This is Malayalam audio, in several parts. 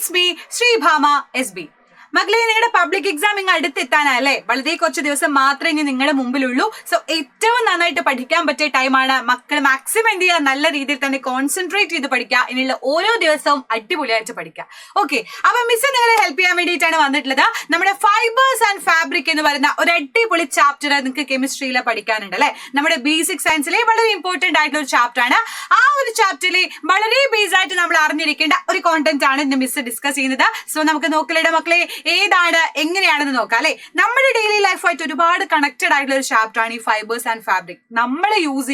It's me Sreebhama SB. മക്കളെ, നിങ്ങളുടെ പബ്ലിക് എക്സാം ഇങ്ങ് അടുത്തെത്താനല്ലേ, വളരെ കുറച്ച് ദിവസം മാത്രമേ ഇനി നിങ്ങളുടെ മുമ്പിലുള്ളൂ. സോ ഏറ്റവും നന്നായിട്ട് പഠിക്കാൻ പറ്റിയ ടൈമാണ്. മക്കൾ മാക്സിമം എന്ത് ചെയ്യുക, നല്ല രീതിയിൽ തന്നെ കോൺസെൻട്രേറ്റ് ചെയ്ത് പഠിക്കുക. ഇനിയുള്ള ഓരോ ദിവസവും അടിപൊളിയായിട്ട് പഠിക്കുക. ഓക്കെ, അപ്പൊ മിസ് നിങ്ങളെ ഹെൽപ്പ് ചെയ്യാൻ വേണ്ടിയിട്ടാണ് വന്നിട്ടുള്ളത്. നമ്മുടെ ഫൈബേഴ്സ് ആൻഡ് ഫാബ്രിക് എന്ന് പറയുന്ന ഒരു അടിപൊളി ചാപ്റ്റർ നിങ്ങൾക്ക് കെമിസ്ട്രിയിൽ പഠിക്കാനുണ്ട് അല്ലെ. നമ്മുടെ ബേസിക് സയൻസിലെ വളരെ ഇമ്പോർട്ടന്റ് ആയിട്ടുള്ള ഒരു ചാപ്റ്റർ ആണ്. ആ ഒരു ചാപ്റ്ററിലെ വളരെ ബേസ് ആയിട്ട് നമ്മൾ അറിഞ്ഞിരിക്കേണ്ട ഒരു കോണ്ടന്റ് ആണ് ഇന്ന് മിസ് ഡിസ്കസ് ചെയ്യുന്നത്. സോ നമുക്ക് നോക്കലേടെ മക്കളെ, ഏതാണ് എങ്ങനെയാണെന്ന് നോക്കാം അല്ലെ. നമ്മുടെ ഡെയിലി ലൈഫായിട്ട് ഒരുപാട് കണക്റ്റഡ് ആയിട്ടുള്ള ഒരു ചാപ്റ്റർ ആണ് ഈ ഫൈബേഴ്സ് ആൻഡ് ഫാബ്രിക്. നമ്മൾ യൂസ്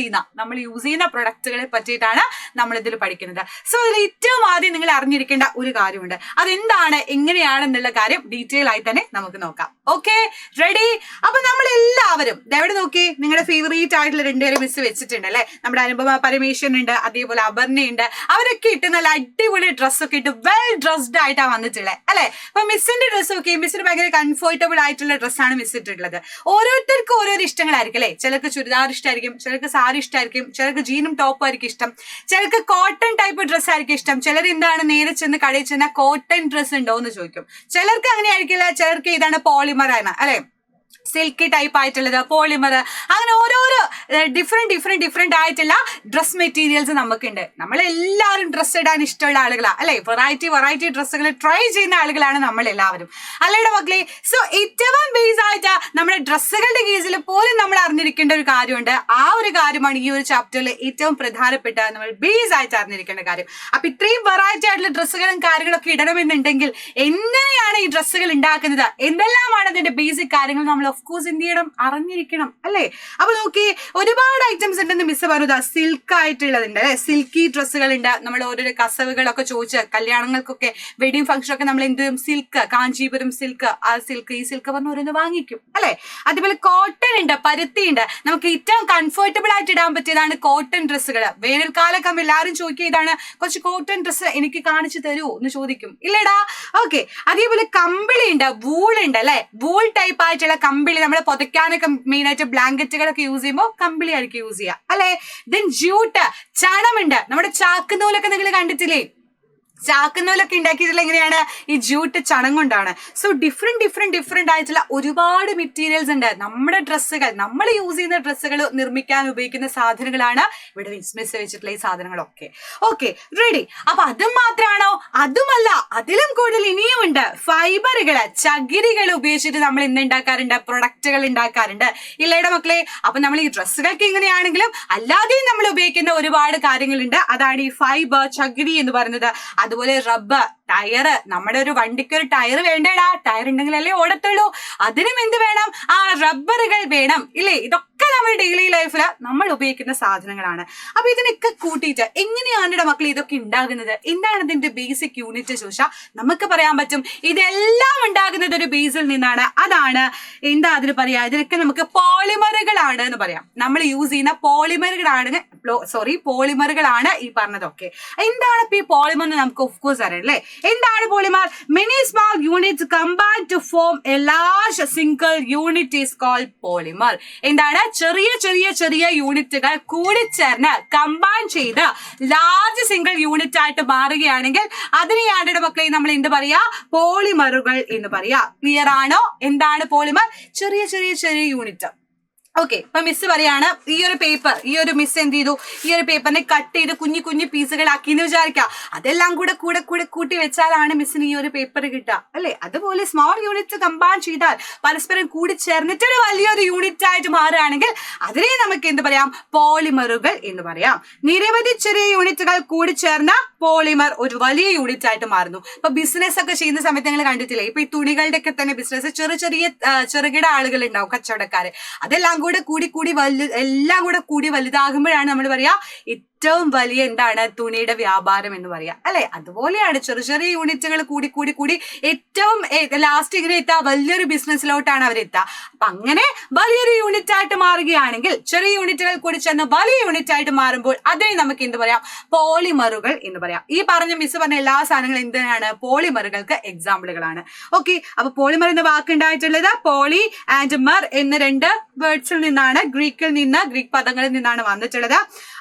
ചെയ്യുന്ന പ്രൊഡക്റ്റുകളെ പറ്റിയിട്ടാണ് നമ്മൾ ഇതിൽ പഠിക്കുന്നത്. സോ ഇതിൽ ഏറ്റവും ആദ്യം നിങ്ങൾ അറിഞ്ഞിരിക്കേണ്ട ഒരു കാര്യമുണ്ട്. അതെന്താണ്, എങ്ങനെയാണെന്നുള്ള കാര്യം ഡീറ്റെയിൽ ആയി തന്നെ നമുക്ക് നോക്കാം. Okay, ready? അപ്പൊ നമ്മൾ എല്ലാവരും എവിടെ നോക്കി, നിങ്ങളുടെ ഫേവറേറ്റ് ആയിട്ടുള്ള രണ്ടുപേരും മിസ് വെച്ചിട്ടുണ്ട് അല്ലെ. നമ്മുടെ അനുപമ പരമേശ്വരൻ ഉണ്ട്, അതേപോലെ അപർണയുണ്ട്. അവരൊക്കെ ഇട്ട് നല്ല അടിപൊളി ഡ്രസ്സൊക്കെ ഇട്ട് വെൽ ഡ്രസ്ഡ് ആയിട്ടാണ് വന്നിട്ടുള്ളത് അല്ലെ. അപ്പൊ മിസ്സിന്റെ ഡ്രസ്സ് ഒക്കെ മിസ്സിന് ഭയങ്കര കംഫർട്ടബിൾ ആയിട്ടുള്ള ഡ്രസ്സാണ് മിസ് ഇട്ടിട്ടുള്ളത്. ഓരോരുത്തർക്കും ഓരോരോ ഇഷ്ടങ്ങളായിരിക്കും അല്ലെ. ചിലർക്ക് ചുരിദാർ ഇഷ്ടമായിരിക്കും, ചിലർക്ക് സാരി ഇഷ്ടമായിരിക്കും, ചിലർക്ക് ജീനും ടോപ്പും ആയിരിക്കും ഇഷ്ടം, ചിലർക്ക് കോട്ടൺ ടൈപ്പ് ഡ്രസ്സ് ആയിരിക്കും ഇഷ്ടം. ചിലർ എന്താണ്, നേരെ ചെന്ന് കടയിൽ ചെന്നാൽ കോട്ടൺ ഡ്രസ്സ് ഉണ്ടോ എന്ന് ചോദിക്കും. ചിലർക്ക് അങ്ങനെ ആയിരിക്കില്ല, ചിലർക്ക് ഇതാണ് പോളിമർ ആണ് അല്ലെ, സിൽക്കി ടൈപ്പ് ആയിട്ടുള്ളത്, പോളിമർ, അങ്ങനെ ഓരോരോ ഡിഫറെന്റ് ആയിട്ടുള്ള ഡ്രസ് മെറ്റീരിയൽസ് നമുക്കുണ്ട്. നമ്മളെല്ലാവരും ഡ്രസ്സ് ഇടാൻ ഇഷ്ടമുള്ള ആളുകളാണ് അല്ലെ. വെറൈറ്റി ഡ്രസ്സുകൾ ട്രൈ ചെയ്യുന്ന ആളുകളാണ് നമ്മൾ എല്ലാവരും അല്ലേടെ മക്കളെ. സോ ഏറ്റവും ബേസ് ആയിട്ട് നമ്മുടെ ഡ്രസ്സുകളുടെ കേസിൽ പോലും നമ്മൾ അറിഞ്ഞിരിക്കേണ്ട ഒരു കാര്യമുണ്ട്. ആ ഒരു കാര്യമാണ് ഈ ഒരു ചാപ്റ്ററിൽ ഏറ്റവും പ്രധാനപ്പെട്ട നമ്മൾ ബേസ് ആയിട്ട് അറിഞ്ഞിരിക്കേണ്ട കാര്യം. അപ്പൊ ഇത്രയും വെറൈറ്റി ആയിട്ടുള്ള ഡ്രസ്സുകളും കാര്യങ്ങളൊക്കെ ഇടണമെന്നുണ്ടെങ്കിൽ എങ്ങനെയാണ് ഈ ഡ്രസ്സുകൾ ഉണ്ടാക്കുന്നത്, എന്തെല്ലാമാണ് അതിന്റെ ബേസിക് കാര്യങ്ങൾ നമ്മൾ ഓഫ് കോഴ്സ് എന്ത് ചെയ്യണം, അറിഞ്ഞിരിക്കണം അല്ലേ. അപ്പൊ നോക്കി, ഒരുപാട് ഐറ്റംസ് ഉണ്ടെന്ന് മിസ് പറഞ്ഞത്. സിൽക്ക് ആയിട്ടുള്ളതുണ്ട് അല്ലെ, സിൽക്കി ഡ്രസ്സുകൾ ഉണ്ട്. നമ്മൾ ഓരോരോ കസവുകളൊക്കെ ചോദിച്ച് കല്യാണങ്ങൾക്കൊക്കെ വെഡിങ് ഫംഗ്ഷൻ ഒക്കെ നമ്മൾ എന്ത് സിൽക്ക്, കാഞ്ചീപുരം സിൽക്ക്, ആ സിൽക്ക് ഈ സിൽക്ക് പറഞ്ഞ് ഓരോന്ന് വാങ്ങിക്കും അല്ലെ. അതേപോലെ കോട്ടൺ ഉണ്ട്, പരുത്തി ഉണ്ട്. നമുക്ക് ഏറ്റവും കംഫർട്ടബിൾ ആയിട്ട് ഇടാൻ പറ്റിയതാണ് കോട്ടൺ ഡ്രസ്സുകൾ. വേനൽക്കാലൊക്കെ എല്ലാവരും ചോദിക്കുക, ഇതാണ് കുറച്ച് കോട്ടൺ ഡ്രസ്സ് എനിക്ക് കാണിച്ചു തരുമോ എന്ന് ചോദിക്കും ഇല്ലടാ. ഓക്കെ, അതേപോലെ കമ്പിളി ഉണ്ട്, വൂൾ ഉണ്ട് അല്ലെ. വൂൾ ടൈപ്പ് ആയിട്ടുള്ള കമ്പിളി നമ്മളെ പുതയ്ക്കാനൊക്കെ മെയിൻ ആയിട്ട് ബ്ലാങ്കറ്റുകളൊക്കെ യൂസ് ചെയ്യുമ്പോൾ കമ്പിളി ആയിരിക്കും യൂസ് ചെയ്യുക അല്ലെ. ദെൻ ജൂട്ട്, ചണമുണ്ട്. നമ്മുടെ ചാക്കുന്നൂലൊക്കെ നിങ്ങൾ കണ്ടിട്ടില്ലേ, ചാക്കുന്നൂലൊക്കെ ഉണ്ടാക്കിയിട്ടുള്ള എങ്ങനെയാണ്, ഈ ജൂട്ട് ചണം കൊണ്ടാണ്. സോ ഡിഫറെന്റ് ആയിട്ടുള്ള ഒരുപാട് മെറ്റീരിയൽസ് ഉണ്ട്. നമ്മുടെ ഡ്രസ്സുകൾ, നമ്മൾ യൂസ് ചെയ്യുന്ന ഡ്രസ്സുകൾ നിർമ്മിക്കാൻ ഉപയോഗിക്കുന്ന സാധനങ്ങളാണ് ഇവിടെ മിസ് വെച്ചിട്ടുള്ള ഈ സാധനങ്ങളൊക്കെ. Okay, ready? അപ്പൊ അതും മാത്രമാണോ? അതുമല്ല, അതിലും കൂടുതൽ ഇനിയും ഉണ്ട്. ഫൈബറുകള്, ചകിരികൾ ഉപയോഗിച്ചിട്ട് നമ്മൾ ഇന്ന് ഉണ്ടാക്കാറുണ്ട്, പ്രൊഡക്റ്റുകൾ ഉണ്ടാക്കാറുണ്ട് ഇല്ലേടെ മക്കളെ. അപ്പൊ നമ്മൾ ഈ ഡ്രസ്സുകൾക്ക് ഇങ്ങനെയാണെങ്കിലും അല്ലാതെയും നമ്മൾ ഉപയോഗിക്കുന്ന ഒരുപാട് കാര്യങ്ങളുണ്ട്. അതാണ് ഈ ഫൈബർ, ചകിരി എന്ന് പറയുന്നത്. അതുപോലെ റബ്ബർ, ടയറ്. നമ്മുടെ ഒരു വണ്ടിക്ക് ഒരു ടയർ വേണ്ടേടാ, ടയർ ഉണ്ടെങ്കിലല്ലേ ഓടത്തുള്ളൂ. അതിനും എന്ത് വേണം, ആ റബ്ബറുകൾ വേണം ഇല്ലേ. ഇതൊക്കെ നമ്മുടെ ഡെയിലി ലൈഫിൽ നമ്മൾ ഉപയോഗിക്കുന്ന സാധനങ്ങളാണ്. അപ്പൊ ഇതിനൊക്കെ കൂട്ടിയിട്ട് എങ്ങനെയാണ് മക്കൾ ഇതൊക്കെ ഉണ്ടാകുന്നത്, എന്താണ് ഇതിന്റെ ബേസിക് യൂണിറ്റ് ചോദിച്ചാൽ നമുക്ക് പറയാൻ പറ്റും ഇതെല്ലാം ഉണ്ടാകുന്നത് ഒരു ബേസിൽ നിന്നാണ്. അതാണ് എന്താ അതിന് പറയാ, ഇതിനൊക്കെ നമുക്ക് പോളിമറുകളാണ് എന്ന് പറയാം. നമ്മൾ യൂസ് ചെയ്യുന്ന പോളിമറുകളാണ് ഈ പറഞ്ഞതൊക്കെ. എന്താണ് ഇപ്പൊ ഈ പോളിമർ എന്ന് നമുക്ക് ഓഫ് കോഴ്സ് അറിയാം അല്ലേ. എന്താണ് polymer? Many small units combine to form a large single unit is called polymer. എന്താണ്? ചെറിയ യൂണിറ്റുകൾ കൂടിച്ചേർന്ന് കമ്പൈൻ ചെയ്ത് ലാർജ് സിംഗിൾ യൂണിറ്റ് ആയിട്ട് മാറുകയാണെങ്കിൽ അതിനെയാണ് മക്കളെ നമ്മൾ എന്ത് പറയാ, പോളിമറുകൾ എന്ന് പറയാ. ക്ലിയർ ആണോ? എന്താണ് പോളിമർ? ചെറിയ യൂണിറ്റ്. ഓക്കെ, ഇപ്പൊ മിസ് പറയാണ്, ഈ ഒരു പേപ്പർ, ഈ ഒരു മിസ് എന്ത് ചെയ്തു, ഈ ഒരു പേപ്പറിനെ കട്ട് ചെയ്ത് കുഞ്ഞു പീസുകളാക്കി എന്ന് വിചാരിക്കുക. അതെല്ലാം കൂടെ കൂട്ടി വെച്ചാലാണ് മിസ്സിന് ഈ ഒരു പേപ്പർ കിട്ടുക അല്ലെ. അതുപോലെ സ്മോൾ യൂണിറ്റ് കമ്പൈൻ ചെയ്താൽ പരസ്പരം കൂടി ചേർന്നിട്ട് ഒരു വലിയൊരു യൂണിറ്റ് ആയിട്ട് മാറുകയാണെങ്കിൽ അതിനെ നമുക്ക് എന്ത് പറയാം, പോളിമറുകൾ എന്ന് പറയാം. നിരവധി ചെറിയ യൂണിറ്റുകൾ കൂടി ചേർന്ന പോളിമർ ഒരു വലിയ യൂണിറ്റ് ആയിട്ട് മാറുന്നു. ഇപ്പൊ ബിസിനസ് ഒക്കെ ചെയ്യുന്ന സമയത്ത് നിങ്ങൾ കണ്ടിട്ടില്ലേ, ഇപ്പൊ ഈ തുണികളുടെ ഒക്കെ തന്നെ ബിസിനസ് ചെറുകിട ആളുകൾ ഉണ്ടാവും, കച്ചവടക്കാര്. അതെല്ലാം എല്ലാം കൂടി വലുതാകുമ്പോഴാണ് നമ്മൾ പറയാ ഏറ്റവും വലിയ എന്താണ്, തുണിയുടെ വ്യാപാരം എന്ന് പറയാം അല്ലെ. അതുപോലെയാണ് ചെറിയ യൂണിറ്റുകൾ കൂടി ഏറ്റവും ലാസ്റ്റ് ഇങ്ങനെ എത്താ വലിയൊരു ബിസിനസ്സിലോട്ടാണ് അവരെത്തുക. അപ്പൊ അങ്ങനെ വലിയൊരു യൂണിറ്റ് ആയിട്ട് മാറുകയാണെങ്കിൽ, ചെറിയ യൂണിറ്റുകൾ കൂടി ചെന്ന് വലിയ യൂണിറ്റ് ആയിട്ട് മാറുമ്പോൾ അതിനെ നമുക്ക് എന്ത് പറയാം, പോളിമറുകൾ എന്ന് പറയാം. ഈ പറഞ്ഞ മിസ് പറഞ്ഞ എല്ലാ സാധനങ്ങളും എന്തിനാണ്, പോളിമറുകൾക്ക് എക്സാമ്പിളുകളാണ്. ഓക്കെ, അപ്പൊ പോളിമർ എന്ന വാക്കുണ്ടായിട്ടുള്ളത് പോളി ആൻഡ് മർ എന്ന രണ്ട് വേർഡ്സിൽ നിന്നാണ്, ഗ്രീക്ക് പദങ്ങളിൽ നിന്നാണ് വന്നിട്ടുള്ളത്.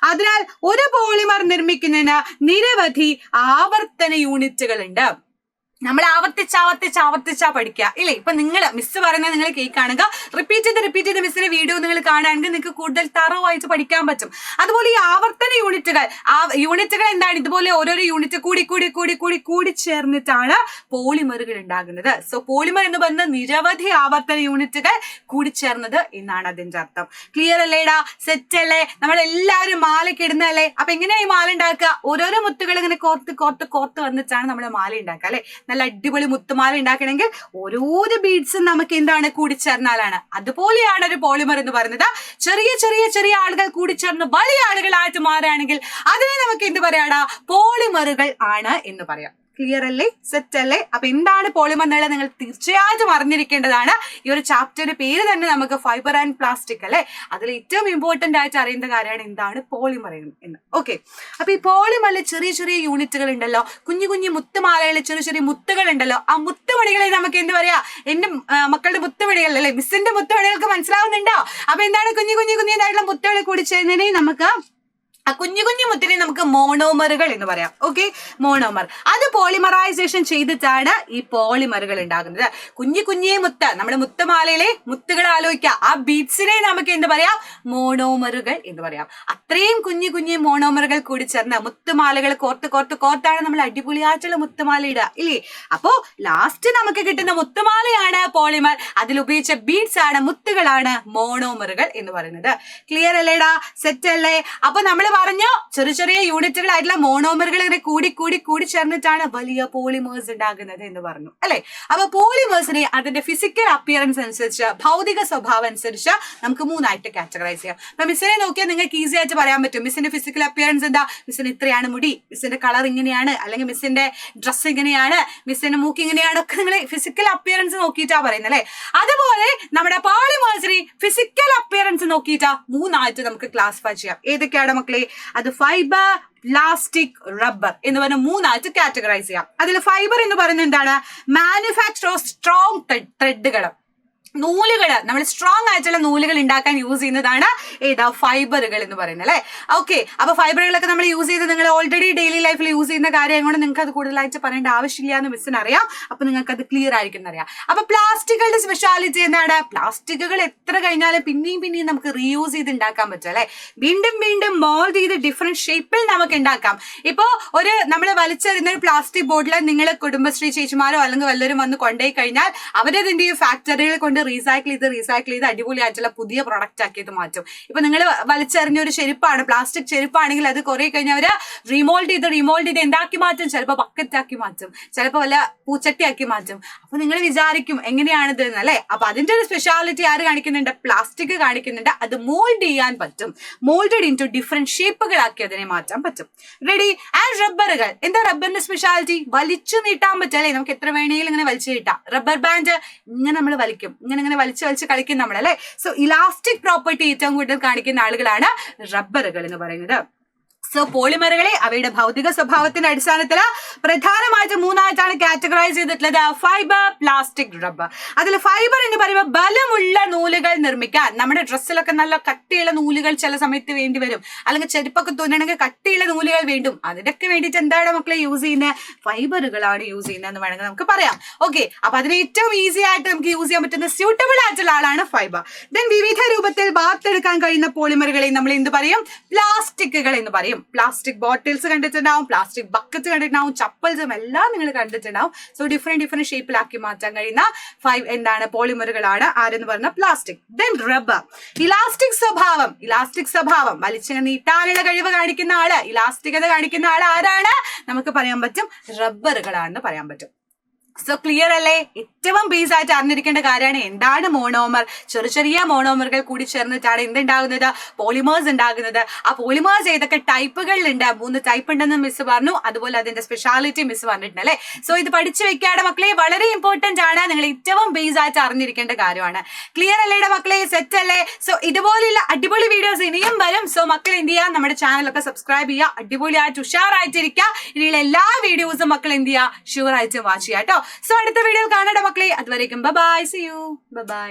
അതിനാൽ ഒരു പോളിമർ നിർമ്മിക്കുന്നതിന് നിരവധി ആവർത്തന യൂണിറ്റുകൾ ഉണ്ട്. നമ്മൾ ആവർത്തിച്ചാ പഠിക്കുക ഇല്ലേ. ഇപ്പൊ നിങ്ങൾ മിസ് പറയുന്നത് നിങ്ങൾ കേൾക്കുകയാണെങ്കിൽ റിപ്പീറ്റ് ചെയ്ത് മിസ്സിന്റെ വീഡിയോ നിങ്ങൾ കാണുകയാണെങ്കിൽ നിങ്ങൾക്ക് കൂടുതൽ തറവായിട്ട് പഠിക്കാൻ പറ്റും. അതുപോലെ ഈ ആവർത്തന യൂണിറ്റുകൾ എന്താണ്, ഇതുപോലെ ഓരോരോ യൂണിറ്റ് കൂടി ചേർന്നിട്ടാണ് പോളിമറുകൾ ഉണ്ടാകുന്നത്. സോ പോളിമർ എന്ന് പറയുന്നത് നിരവധി ആവർത്തന യൂണിറ്റുകൾ കൂടിച്ചേർന്നത് എന്നാണ് അതിന്റെ അർത്ഥം. ക്ലിയർ അല്ലേടാ? സെറ്റ് അല്ലേ? നമ്മളെല്ലാവരും മാലയ്ക്ക് ഇടുന്നല്ലേ? അപ്പൊ എങ്ങനെയാ ഈ മാല ഉണ്ടാക്കുക? ഓരോരോ മുത്തുകൾ ഇങ്ങനെ കോർത്ത് വന്നിട്ടാണ് നമ്മൾ മാല ഉണ്ടാക്കുക അല്ലെ. നല്ല അടിപൊളി മുത്തുമാല ഉണ്ടാക്കണമെങ്കിൽ ഓരോരോ ബീഡ്സും നമുക്ക് എന്താണ് കൂടിച്ചേർന്നാലാണ്. അതുപോലെയാണ് ഒരു പോളിമർ എന്ന് പറയുന്നത്. ചെറിയ ആളുകൾ കൂടിച്ചേർന്ന് വലിയ ആളുകളായിട്ട് മാറുകയാണെങ്കിൽ അതിനെ നമുക്ക് എന്ത് പറയാടാ? പോളിമറുകൾ ആണ് എന്ന് പറയാം. ക്ലിയർ അല്ലേ? സെറ്റ് അല്ലേ? അപ്പൊ എന്താണ് പോളിമർ എന്നുള്ളത് നിങ്ങൾ തീർച്ചയായിട്ടും അറിഞ്ഞിരിക്കേണ്ടതാണ്. ഈ ഒരു ചാപ്റ്ററിന്റെ പേര് തന്നെ നമുക്ക് ഫൈബർ ആൻഡ് പ്ലാസ്റ്റിക് അല്ലെ. അതിൽ ഏറ്റവും ഇമ്പോർട്ടന്റ് ആയിട്ട് അറിയേണ്ട കാര്യമാണ് എന്താണ് പോളിമർ എന്ന്. ഓക്കെ, അപ്പൊ ഈ പോളിമറിൽ ചെറിയ യൂണിറ്റുകൾ ഉണ്ടല്ലോ, കുഞ്ഞു മുത്തുമാലകളിൽ ചെറിയ മുത്തുകൾ ഉണ്ടല്ലോ. ആ മുത്തുമണികളെ നമുക്ക് എന്ത് പറയാ? എന്റെ മക്കളുടെ മുത്തുമണികൾ അല്ലെ, മിസ്സിന്റെ മുത്തുമണികൾക്ക് മനസ്സിലാവുന്നുണ്ടോ? അപ്പൊ എന്താണ് കുഞ്ഞിതായിട്ടുള്ള മുത്തുകൾ കൂടി ചേരുന്നതിനെ നമുക്ക് ആ കുഞ്ഞു മുത്തിനെ നമുക്ക് മോണോമറുകൾ എന്ന് പറയാം. ഓക്കെ, മോണോമർ അത് പോളിമറൈസേഷൻ ചെയ്തിട്ടാണ് ഈ പോളിമറുകൾ ഉണ്ടാകുന്നത്. കുഞ്ഞേ മുത്ത്, നമ്മുടെ മുത്തുമാലയിലെ മുത്തുകൾ ആലോചിക്കുക, ആ ബീഡ്സിനെ നമുക്ക് എന്ത് പറയാം? മോണോമറുകൾ എന്ന് പറയാം. അത്രയും കുഞ്ഞു മോണോമറുകൾ കൂടി ചേർന്ന് മുത്തുമാലകൾ കോർത്താണ് നമ്മൾ അടിപൊളിയായിട്ടുള്ള മുത്തുമാല ഇടുക ഇല്ലേ. അപ്പോ ലാസ്റ്റ് നമുക്ക് കിട്ടുന്ന മുത്തുമാലയാണ് പോളിമർ. അതിൽ ഉപയോഗിച്ച ബീഡ്സ് ആണ്, മുത്തുകളാണ് മോണോമറുകൾ എന്ന് പറയുന്നത്. ക്ലിയർ അല്ലേടാ? സെറ്റ് അല്ലേ? അപ്പൊ നമ്മൾ പറഞ്ഞു ചെറിയ യൂണിറ്റുകളായിട്ടുള്ള മോണോമറുകൾ ഇങ്ങനെ കൂടി ചേർന്നിട്ടാണ് വലിയ പോളിമേഴ്സ് ഉണ്ടാകുന്നത് എന്ന് പറഞ്ഞു അല്ലെ. അപ്പൊ പോളിമേഴ്സിനെ അതിന്റെ ഫിസിക്കൽ അപ്പിയറൻസ് അനുസരിച്ച്, ഭൗതിക സ്വഭാവം അനുസരിച്ച് നമുക്ക് മൂന്നായിട്ട് കാറ്റഗറൈസ് ചെയ്യാം. അപ്പൊ മിസ്സിനെ നോക്കിയാൽ നിങ്ങൾക്ക് ഈസി ആയിട്ട് പറയാൻ പറ്റും മിസ്സിന്റെ ഫിസിക്കൽ അപ്പിയറൻസ് എന്താ, മിസ്സിന് ഇത്രയാണ് മുടി, മിസ്സിന്റെ കളർ ഇങ്ങനെയാണ്, അല്ലെങ്കിൽ മിസ്സിന്റെ ഡ്രസ് ഇങ്ങനെയാണ്, മിസ്സിന്റെ മൂക്ക് ഇങ്ങനെയാണ്, ഒക്കെ നിങ്ങൾ ഫിസിക്കൽ അപ്പിയറൻസ് നോക്കിയിട്ടാ പറയുന്നത് അല്ലെ. അതുപോലെ നമ്മുടെ പോളിമേഴ്സിനെ ഫിസിക്കൽ അപ്പിയറൻസ് നോക്കിയിട്ടാ മൂന്നായിട്ട് നമുക്ക് ക്ലാസിഫൈ ചെയ്യാം. ഏതൊക്കെയാണ് മക്കളെ? അത് ഫൈബർ, പ്ലാസ്റ്റിക്, റബ്ബർ എന്ന് പറഞ്ഞ മൂന്നായിട്ട് കാറ്റഗറൈസ് ചെയ്യാം. അതിൽ ഫൈബർ എന്ന് പറയുന്നത് എന്താണ്? മാനുഫാക്ചർ ഓഫ് സ്ട്രോങ് ത്രെഡുകൾ, നൂലുകൾ, നമ്മൾ സ്ട്രോങ് ആയിട്ടുള്ള നൂലുകൾ ഉണ്ടാക്കാൻ യൂസ് ചെയ്യുന്നതാണ് ഏതാ? ഫൈബറുകൾ എന്ന് പറയുന്നത് അല്ലെ. ഓക്കെ, അപ്പൊ ഫൈബറുകളൊക്കെ നമ്മൾ യൂസ് ചെയ്ത് നിങ്ങൾ ഓൾറെഡി ഡെയിലി ലൈഫിൽ യൂസ് ചെയ്യുന്ന കാര്യം കൊണ്ട് നിങ്ങൾക്ക് അത് കൂടുതലായിട്ട് പറയേണ്ട ആവശ്യമില്ല എന്ന് മിസ്സിന് അറിയാം. അപ്പൊ നിങ്ങൾക്ക് അത് ക്ലിയർ ആയിരിക്കും എന്നറിയാം. അപ്പൊ പ്ലാസ്റ്റിക്കുകളുടെ സ്പെഷ്യാലിറ്റി എന്താണ്? പ്ലാസ്റ്റിക്കുകൾ എത്ര കഴിഞ്ഞാലും പിന്നെയും നമുക്ക് റീയൂസ് ചെയ്ത് ഉണ്ടാക്കാൻ പറ്റും അല്ലെ. വീണ്ടും മോൾഡ് ചെയ്ത് ഡിഫറെന്റ് ഷേപ്പിൽ നമുക്ക് ഉണ്ടാക്കാം. ഇപ്പോ നമ്മൾ വലിച്ചെറിയുന്ന ഒരു പ്ലാസ്റ്റിക് ബോട്ടിൽ നിങ്ങൾ കുടുംബശ്രീ ചേച്ചിമാരോ അല്ലെങ്കിൽ വല്ലവരും വന്ന് കൊണ്ടുപോയി കഴിഞ്ഞാൽ അവരതിന്റെ ഫാക്ടറികൾ കൊണ്ട് റീസൈക്കിൾ ചെയ്ത് അടിപൊളിയായിട്ടുള്ള പുതിയ പ്രൊഡക്റ്റ് ആക്കിയിട്ട് മാറ്റും. ഇപ്പൊ നിങ്ങൾ വലിച്ചെറിഞ്ഞ ഒരു ചെരുപ്പാണ്, പ്ലാസ്റ്റിക് ചെരുപ്പാണെങ്കിൽ അത് കുറെ കഴിഞ്ഞ് അവര് റീമോൾഡ് ചെയ്ത് എന്താക്കി മാറ്റും? ചിലപ്പോൾ ബക്കറ്റ് ആക്കി മാറ്റും, ചിലപ്പോൾ വല്ല പൂച്ചട്ടി ആക്കി മാറ്റും. അപ്പൊ നിങ്ങൾ വിചാരിക്കും എങ്ങനെയാണിത് എന്നല്ലേ. അപ്പൊ അതിന്റെ ഒരു സ്പെഷ്യാലിറ്റി ആര് കാണിക്കുന്നുണ്ട്? പ്ലാസ്റ്റിക് കാണിക്കുന്നുണ്ട്. അത് മോൾഡ് ചെയ്യാൻ പറ്റും, മോൾഡഡ് ഇൻ ടു ഡിഫറെന്റ് ഷേപ്പുകളാക്കി അതിനെ മാറ്റാൻ പറ്റും. റെഡി. ആൻഡ് റബ്ബറുകൾ, എന്താ റബ്ബറിന്റെ സ്പെഷ്യാലിറ്റി? വലിച്ചു നീട്ടാൻ പറ്റും അല്ലെ. നമുക്ക് എത്ര വേണമെങ്കിലും ഇങ്ങനെ വലിച്ചു നീട്ടാം. റബ്ബർ ബാൻഡ് ഇങ്ങനെ നമ്മൾ വലിക്കും, ഇങ്ങനെ വലിച്ചു കളിക്കും നമ്മൾ അല്ലെ. സോ ഇലാസ്റ്റിക് പ്രോപ്പർട്ടി ഏറ്റവും കൂടുതൽ കാണിക്കുന്ന ആളുകളാണ് റബ്ബറുകൾ എന്ന് പറയുന്നത്. സോ പോളിമറുകളെ അവയുടെ ഭൗതിക സ്വഭാവത്തിന്റെ അടിസ്ഥാനത്തിൽ പ്രധാനമായിട്ടും മൂന്നായിട്ടാണ് കാറ്റഗറൈസ് ചെയ്തിട്ടുള്ളത്: ഫൈബർ, പ്ലാസ്റ്റിക്, റബ്ബർ. അതിൽ ഫൈബർ എന്ന് പറയുമ്പോൾ ബലമുള്ള നൂലുകൾ നിർമ്മിക്കാൻ, നമ്മുടെ ഡ്രസ്സിലൊക്കെ നല്ല കട്ടിയുള്ള നൂലുകൾ ചില സമയത്ത് വേണ്ടി വരും, അല്ലെങ്കിൽ ചെരുപ്പൊക്കെ തോന്നണമെങ്കിൽ കട്ടിയുള്ള നൂലുകൾ വേണ്ടും. അതിനൊക്കെ വേണ്ടിയിട്ട് എന്താണ് മക്കളെ യൂസ് ചെയ്യുന്നത്? ഫൈബറുകളാണ് യൂസ് ചെയ്യുന്നത് എന്ന് വേണമെങ്കിൽ നമുക്ക് പറയാം. ഓക്കെ, അപ്പൊ അതിന് ഏറ്റവും ഈസി ആയിട്ട് നമുക്ക് യൂസ് ചെയ്യാൻ പറ്റുന്ന സ്യൂട്ടബിൾ ആയിട്ടുള്ള ആളാണ് ഫൈബർ. ദെൻ വിവിധ രൂപത്തിൽ വാർത്തെടുക്കാൻ കഴിയുന്ന പോളിമറുകളെ നമ്മൾ എന്ത് പറയും? പ്ലാസ്റ്റിക്കുകൾ എന്ന് പറയും. പ്ലാസ്റ്റിക് ബോട്ടിൽസ് കണ്ടിട്ടുണ്ടാവും, പ്ലാസ്റ്റിക് ബക്കറ്റ് കണ്ടിട്ടുണ്ടാവും, ചപ്പൽസും എല്ലാം നിങ്ങൾ കണ്ടിട്ടുണ്ടാവും. സോ ഡിഫറെന്റ് ഷേപ്പിലാക്കി മാറ്റാൻ കഴിയുന്ന എന്താണ് പോളിമറുകളാണ് ആരെന്ന് പറഞ്ഞ പ്ലാസ്റ്റിക്. Then rubber. ഇലാസ്റ്റിക് സ്വഭാവം വലിച്ചിങ്ങനെ നീട്ടാനുള്ള കഴിവ് കാണിക്കുന്ന ആള്, ഇലാസ്റ്റികത കാണിക്കുന്ന ആൾ ആരാണ്? നമുക്ക് പറയാൻ പറ്റും റബ്ബറുകളാണെന്ന് പറയാൻ പറ്റും. സോ ക്ലിയർ അല്ലേ? ഏറ്റവും ബേസ് ആയിട്ട് അറിഞ്ഞിരിക്കേണ്ട കാര്യമാണ് എന്താണ് മോണോമർ. ചെറിയ മോണോമറുകൾ കൂടി ചേർന്നിട്ടാണ് എന്തുണ്ടാകുന്നത്? പോളിമേഴ്സ് ഉണ്ടാകുന്നത്. ആ പോളിമേഴ്സ് ഏതൊക്കെ ടൈപ്പുകളിലുണ്ട്? 3 ടൈപ്പ് ഉണ്ടെന്ന് മിസ് പറഞ്ഞു. അതുപോലെ അതിന്റെ സ്പെഷ്യാലിറ്റി മിസ് പറഞ്ഞിട്ടുണ്ട് അല്ലെ. സോ ഇത് പഠിച്ചു വെക്കാടെ മക്കളെ, വളരെ ഇമ്പോർട്ടന്റ് ആണ്. നിങ്ങൾ ഏറ്റവും ബേസ് ആയിട്ട് അറിഞ്ഞിരിക്കേണ്ട കാര്യമാണ്. ക്ലിയർ അല്ലേടെ മക്കളെ? സെറ്റ് അല്ലേ? സോ ഇതുപോലെയുള്ള അടിപൊളി വീഡിയോസ് ഇനിയും വരും. സോ മക്കൾ എന്ത് ചെയ്യുക? നമ്മുടെ ചാനലൊക്കെ സബ്സ്ക്രൈബ് ചെയ്യുക, അടിപൊളിയായിട്ട് ഉഷാറായിട്ടിരിക്കുക. ഇനിയുള്ള എല്ലാ വീഡിയോസും മക്കൾ എന്ത് ചെയ്യുക? ഷുവർ ആയിട്ട് വാച്ച് ചെയ്യുക കേട്ടോ. സോ അടുത്ത വീഡിയോ കാണാം മക്കളെ. അതുവരേക്കും ബൈ, സീ യു, ബൈ.